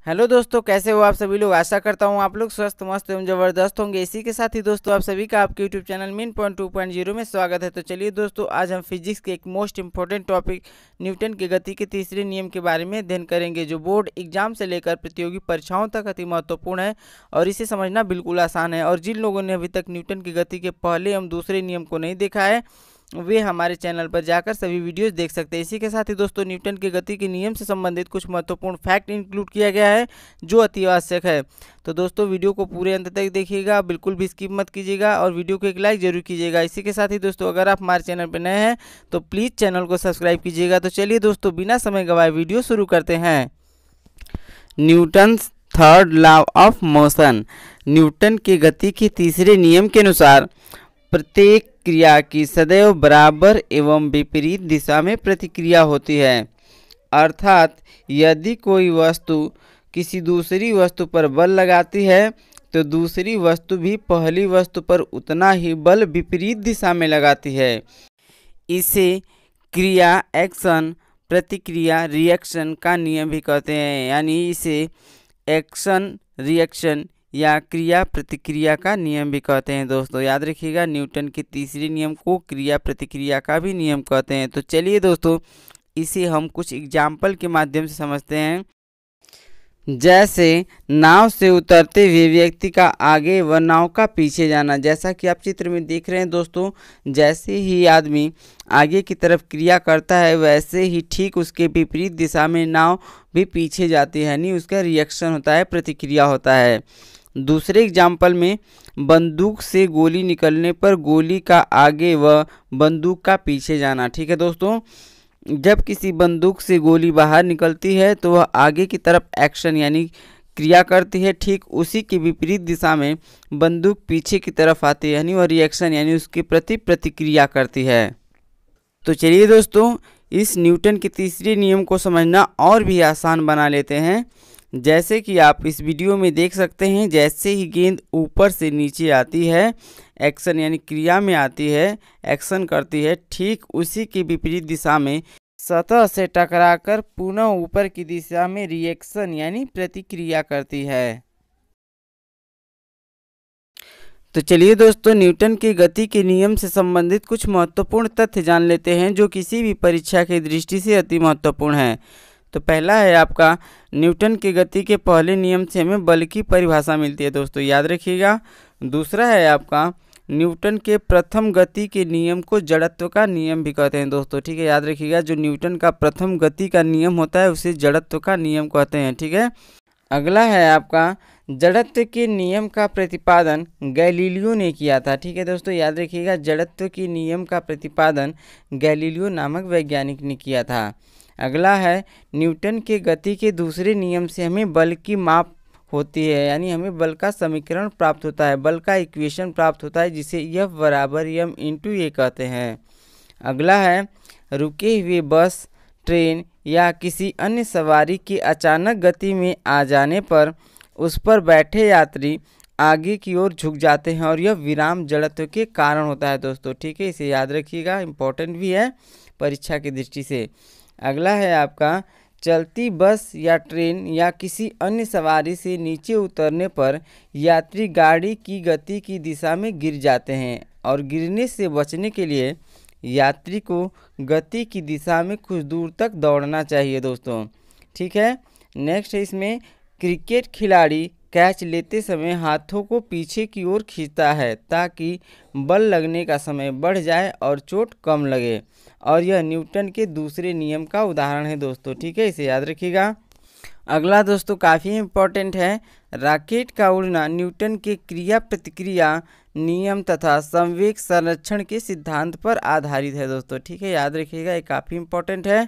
Hello दोस्तों, कैसे हो आप सभी लोग। आशा करता हूँ आप लोग स्वस्थ मस्त एवं जबरदस्त होंगे। इसी के साथ ही दोस्तों आप सभी का आपके यूट्यूब चैनल मीन पॉइंट 2.0 में स्वागत है। तो चलिए दोस्तों, आज हम फिजिक्स के एक मोस्ट इंपॉर्टेंट टॉपिक न्यूटन की गति के तीसरे नियम के बारे में अध्ययन करेंगे, जो बोर्ड एग्जाम से लेकर प्रतियोगी परीक्षाओं तक अति महत्वपूर्ण है और इसे समझना बिल्कुल आसान है। और जिन लोगों ने अभी तक न्यूटन की गति के पहले एवं दूसरे नियम को नहीं देखा है, वे हमारे चैनल पर जाकर सभी वीडियोस देख सकते हैं। इसी के साथ ही दोस्तों, न्यूटन की गति के नियम से संबंधित कुछ महत्वपूर्ण फैक्ट इंक्लूड किया गया है जो अति आवश्यक है। तो दोस्तों, वीडियो को पूरे अंत तक देखिएगा, बिल्कुल भी स्किप मत कीजिएगा और वीडियो को एक लाइक जरूर कीजिएगा। इसी के साथ ही दोस्तों, अगर आप हमारे चैनल पर नए हैं तो प्लीज़ चैनल को सब्सक्राइब कीजिएगा। तो चलिए दोस्तों, बिना समय गवाए वीडियो शुरू करते हैं। Newton's third law of motion. Newton की गति के तीसरे नियम के अनुसार प्रत्येक क्रिया की सदैव बराबर एवं विपरीत दिशा में प्रतिक्रिया होती है। अर्थात यदि कोई वस्तु किसी दूसरी वस्तु पर बल लगाती है तो दूसरी वस्तु भी पहली वस्तु पर उतना ही बल विपरीत दिशा में लगाती है। इसे क्रिया एक्शन प्रतिक्रिया रिएक्शन का नियम भी कहते हैं, यानी इसे एक्शन रिएक्शन या क्रिया प्रतिक्रिया का नियम भी कहते हैं। दोस्तों याद रखिएगा, न्यूटन के तीसरे नियम को क्रिया प्रतिक्रिया का भी नियम कहते हैं। तो चलिए दोस्तों, इसे हम कुछ एग्जाम्पल के माध्यम से समझते हैं। जैसे नाव से उतरते हुए व्यक्ति का आगे व नाव का पीछे जाना। जैसा कि आप चित्र में देख रहे हैं दोस्तों, जैसे ही आदमी आगे की तरफ क्रिया करता है वैसे ही ठीक उसके विपरीत दिशा में नाव भी पीछे जाती है, यानी उसका रिएक्शन होता है, प्रतिक्रिया होता है। दूसरे एग्जाम्पल में बंदूक से गोली निकलने पर गोली का आगे व बंदूक का पीछे जाना। ठीक है दोस्तों, जब किसी बंदूक से गोली बाहर निकलती है तो वह आगे की तरफ एक्शन यानी क्रिया करती है, ठीक उसी के विपरीत दिशा में बंदूक पीछे की तरफ आती है, यानी वह रिएक्शन यानी उसके प्रति प्रतिक्रिया करती है। तो चलिए दोस्तों, इस न्यूटन के तीसरे नियम को समझना और भी आसान बना लेते हैं। जैसे कि आप इस वीडियो में देख सकते हैं, जैसे ही गेंद ऊपर से नीचे आती है, एक्शन यानी क्रिया में आती है, एक्शन करती है, ठीक उसी की विपरीत दिशा में सतह से टकराकर पुनः ऊपर की दिशा में रिएक्शन यानी प्रतिक्रिया करती है। तो चलिए दोस्तों, न्यूटन की गति के नियम से संबंधित कुछ महत्वपूर्ण तथ्य जान लेते हैं जो किसी भी परीक्षा की दृष्टि से अति महत्वपूर्ण है। तो पहला है आपका, न्यूटन की गति के पहले नियम से हमें बल की परिभाषा मिलती है, दोस्तों याद रखिएगा। दूसरा है आपका, न्यूटन के प्रथम गति के नियम को जड़त्व का नियम भी कहते हैं दोस्तों। ठीक है, याद रखिएगा, जो न्यूटन का प्रथम गति का नियम होता है उसे जड़त्व का नियम कहते हैं। ठीक है, अगला है आपका, जड़त्व के नियम का प्रतिपादन गैलीलियो ने किया था। ठीक है दोस्तों, याद रखिएगा, जड़त्व के नियम का प्रतिपादन गैलीलियो नामक वैज्ञानिक ने किया था। अगला है, न्यूटन के गति के दूसरे नियम से हमें बल की माप होती है, यानी हमें बल का समीकरण प्राप्त होता है, बल का इक्वेशन प्राप्त होता है, जिसे F बराबर m इंटू ए कहते हैं। अगला है, रुके हुए बस ट्रेन या किसी अन्य सवारी की अचानक गति में आ जाने पर उस पर बैठे यात्री आगे की ओर झुक जाते हैं और यह विराम जड़त्व के कारण होता है दोस्तों। ठीक है, इसे याद रखिएगा, इम्पोर्टेंट भी है परीक्षा की दृष्टि से। अगला है आपका, चलती बस या ट्रेन या किसी अन्य सवारी से नीचे उतरने पर यात्री गाड़ी की गति की दिशा में गिर जाते हैं और गिरने से बचने के लिए यात्री को गति की दिशा में कुछ दूर तक दौड़ना चाहिए दोस्तों। ठीक है, नेक्स्ट है इसमें, क्रिकेट खिलाड़ी कैच लेते समय हाथों को पीछे की ओर खींचता है ताकि बल लगने का समय बढ़ जाए और चोट कम लगे, और यह न्यूटन के दूसरे नियम का उदाहरण है दोस्तों। ठीक है, इसे याद रखिएगा। अगला दोस्तों काफ़ी इम्पोर्टेंट है, रॉकेट का उड़ना न्यूटन के क्रिया प्रतिक्रिया नियम तथा संवेग संरक्षण के सिद्धांत पर आधारित है दोस्तों। ठीक है, याद रखिएगा, ये काफ़ी इम्पोर्टेंट है।